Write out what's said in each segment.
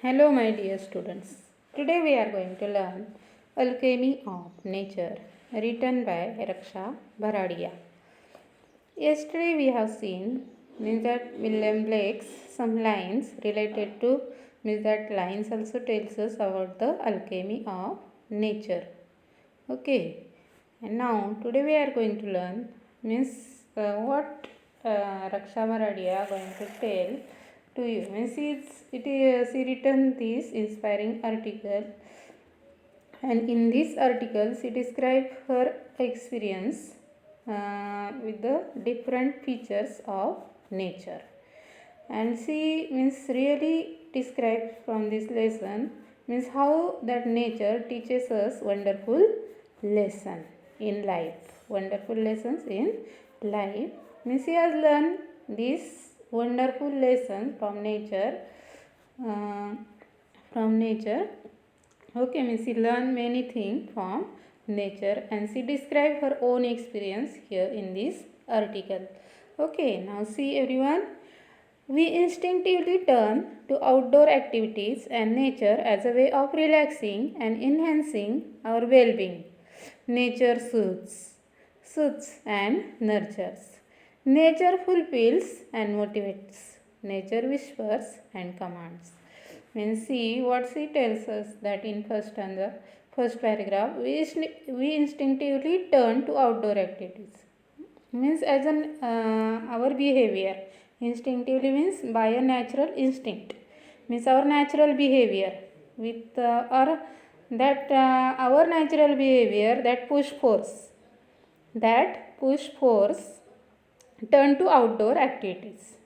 Hello, my dear students. Today we are going to learn Alchemy of Nature, written by Raksha Bharadia. Yesterday we have seen that William Blake's some lines related to that lines also tells us about the alchemy of nature. Okay, and now today we are going to learn what Raksha Bharadia going to tell to you. She written this inspiring article, and in this article she described her experience with the different features of nature, and she really described from this lesson how that nature teaches us wonderful lesson in life, wonderful lessons in life. She has learned these wonderful lessons from nature. uh, from nature Okay, she learned many things from nature, and she described her own experience here in this article. Okay, now see everyone. We instinctively turn to outdoor activities and nature as a way of relaxing and enhancing our well-being. Nature soothes and nurtures. Nature fulfills and motivates. Nature whispers and commands. See what she tells us, that in first paragraph, we instinctively turn to outdoor activities. As an our behavior, instinctively means by a natural instinct, our natural behavior with or that our natural behavior that push force turn to outdoor activities,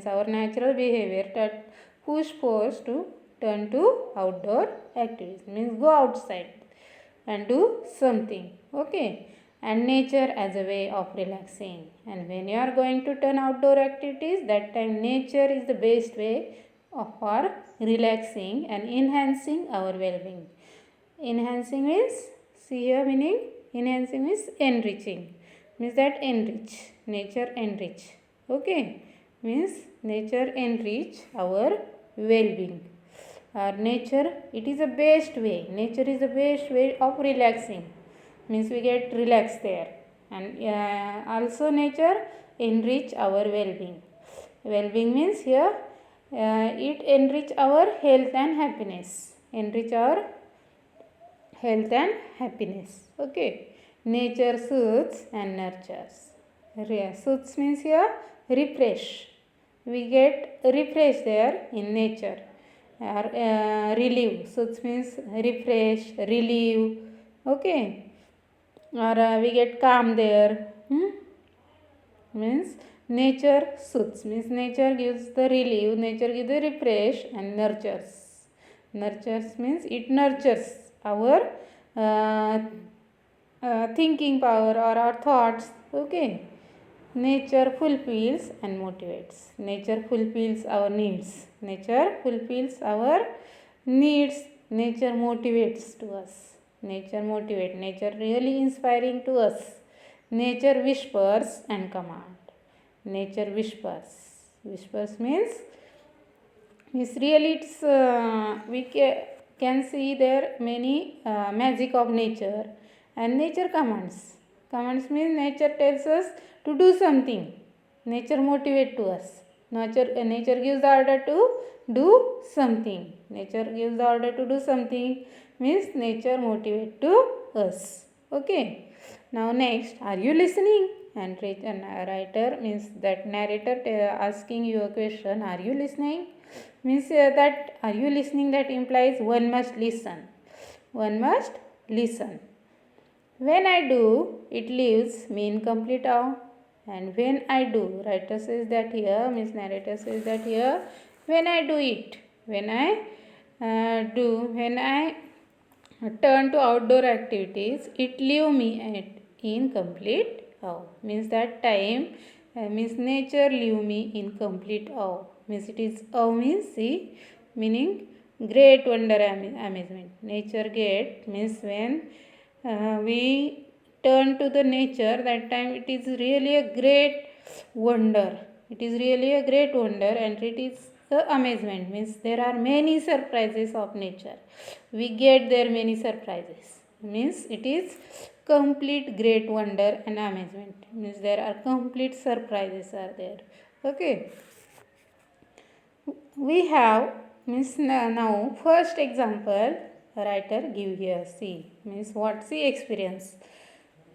our natural behavior that push force to turn to outdoor activities, go outside and do something. Okay, and nature as a way of relaxing. And when you are going to turn outdoor activities, that time nature is the best way for relaxing and enhancing our well-being. Enhancing means, see here meaning, enhancing means enriching, that enrich, nature enrich. Okay, nature enrich our well-being. Nature, it is the best way, nature is the best way of relaxing, we get relaxed there. And also nature enrich our well-being. Well-being means here it enrich our health and happiness, enrich our health and happiness. Okay, nature soothes and nurtures. Soothes means here refresh, we get refresh there in nature. Relieve, soothes means refresh, relieve. Okay, or we get calm there. Means nature soothes, nature gives the relief, nature gives the refresh, and nurtures means it nurtures our thinking power or our thoughts. Okay, nature fulfills and motivates, nature fulfills our needs, nature fulfills our needs, nature motivates to us, nature really inspiring to us. Nature whispers and command, nature whispers means really it's we can see there many magic of nature. And nature commands means nature tells us to do something, nature motivate to us, nature gives the order to do something, nature gives the order to do something, means nature motivate to us. Okay, now next, are you listening? And writer means that narrator asking you a question, are you listening? That are you listening, that implies one must listen, one must listen. When I do, it leaves me in complete awe. And when I do, writer says that here, narrator says that here, when I do it, when I turn to outdoor activities, it leave me in complete awe. That time, nature leave me in complete awe. It is awe means see, meaning great wonder, amazement. Nature get means when we turn to the nature, that time it is really a great wonder, it is really a great wonder, and it is amazement means there are many surprises of nature. We get there many surprises. Means it is complete great wonder and amazement. Means there are complete surprises are there. Okay. We have means now first example writer give here. See means what she experience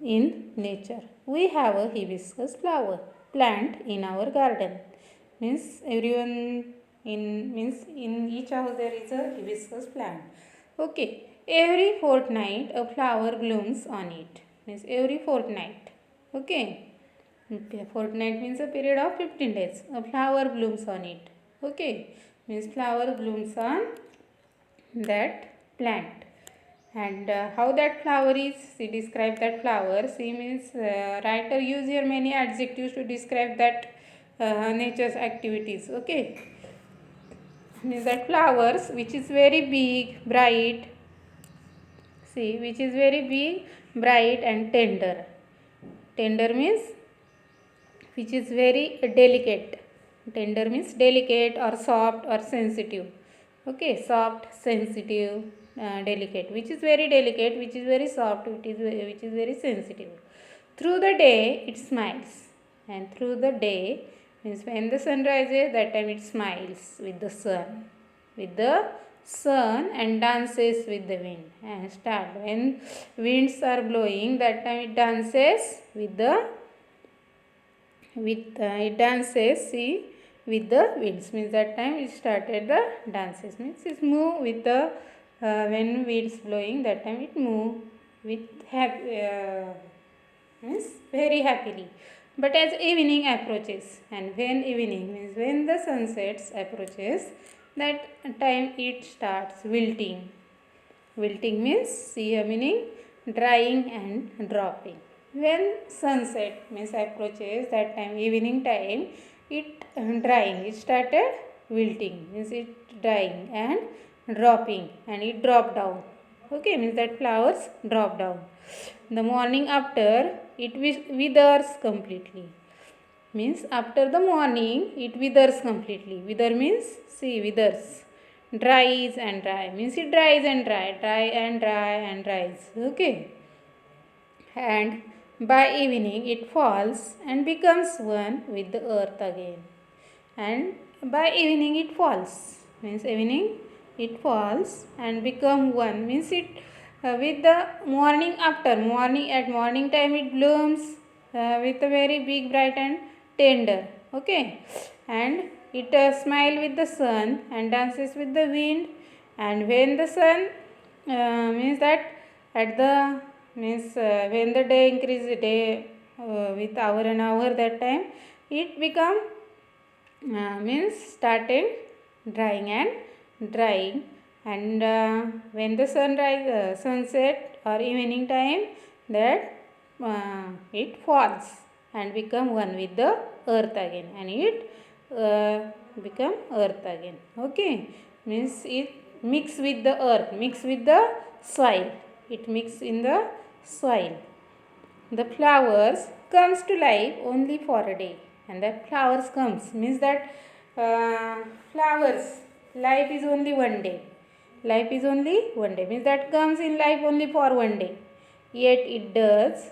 in nature. We have a hibiscus flower plant in our garden. Means everyone in each house there is a hibiscus plant. Okay. Every fortnight a flower blooms on it. Means every fortnight. Okay. Okay, fortnight means a period of 15 days. A flower blooms on it. Okay, means flower blooms on that plant. And how that flower is, she describe that flower. She means writer use here many adjectives to describe that nature's activities. Okay, means that flowers which is very big, bright. See, which is very big, bright and tender. Tender means which is very delicate. Tender means delicate or soft or sensitive. Okay, soft, sensitive, delicate. Which is very delicate, which is very soft, which is very sensitive. Through the day it smiles, and through the day means when the sun rises, that time it smiles with the sun. With the sun and dances with the wind. And start when winds are blowing, that time it dances with the it dances, see, with the winds. Means that time it started the dances. Means it move with the when winds blowing, that time it move with means very happily. But as evening approaches, and when evening means when the sunsets approaches, that time it starts wilting. Wilting means see a meaning drying and dropping. When sunset means approaches, that time evening time, it drying, it started wilting, means it drying and dropping, and it dropped down. Okay, means that flowers drop down. The morning after it withers completely. Means after the morning it withers completely. Wither means see, withers. Dries and dry means it dries and dry and dry and dries. Okay, and by evening it falls and becomes one with the earth again. And by evening it falls means evening it falls and become one means it with the morning after morning, at morning time it blooms with a very big, bright and tender. Okay, and it smile with the sun and dances with the wind. And when the sun means that at the means when the day increase day with hour and hour, that time it become means started drying and drying. And when the sunset or evening time, that it falls and become one with the earth again, and it become earth again. Okay, means it mix with the earth, mix with the soil, it mix in the soil. The flowers comes to life only for a day, and the flowers comes means that flowers life is only one day. Life is only one day means that comes in life only for one day. Yet it does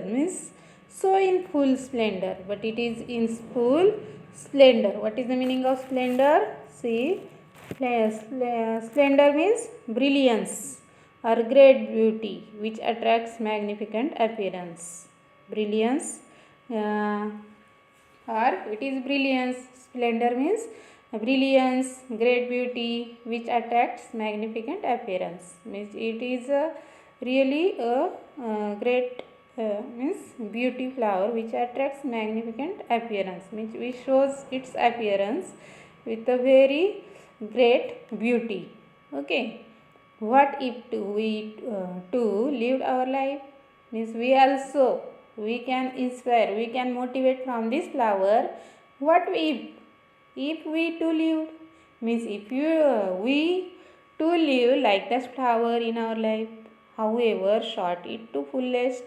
means so in full splendor, but it is in full splendor. What is the meaning of splendor? See, splendor means brilliance or great beauty which attracts magnificent appearance. Brilliance or it is brilliance. Splendor means brilliance, great beauty which attracts magnificent appearance. Means it is really a great means beauty flower which attracts magnificent appearance, which shows its appearance with a very great beauty. Okay, what if we too lived our life? Means we also, we can inspire, we can motivate from this flower. What if we too lived? Means if we too live like this flower in our life, however short it to fullest.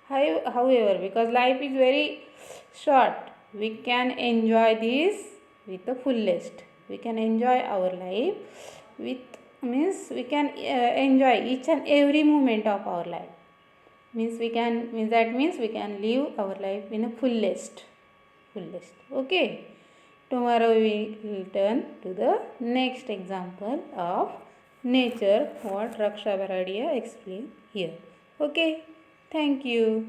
However, because life is very short, we can enjoy this with the fullest. We can enjoy our life with means we can enjoy each and every moment of our life. Means we can means we can live our life in a fullest. Okay. Tomorrow we will turn to the next example of nature what Raksha Baradia explained here. Okay. Thank you.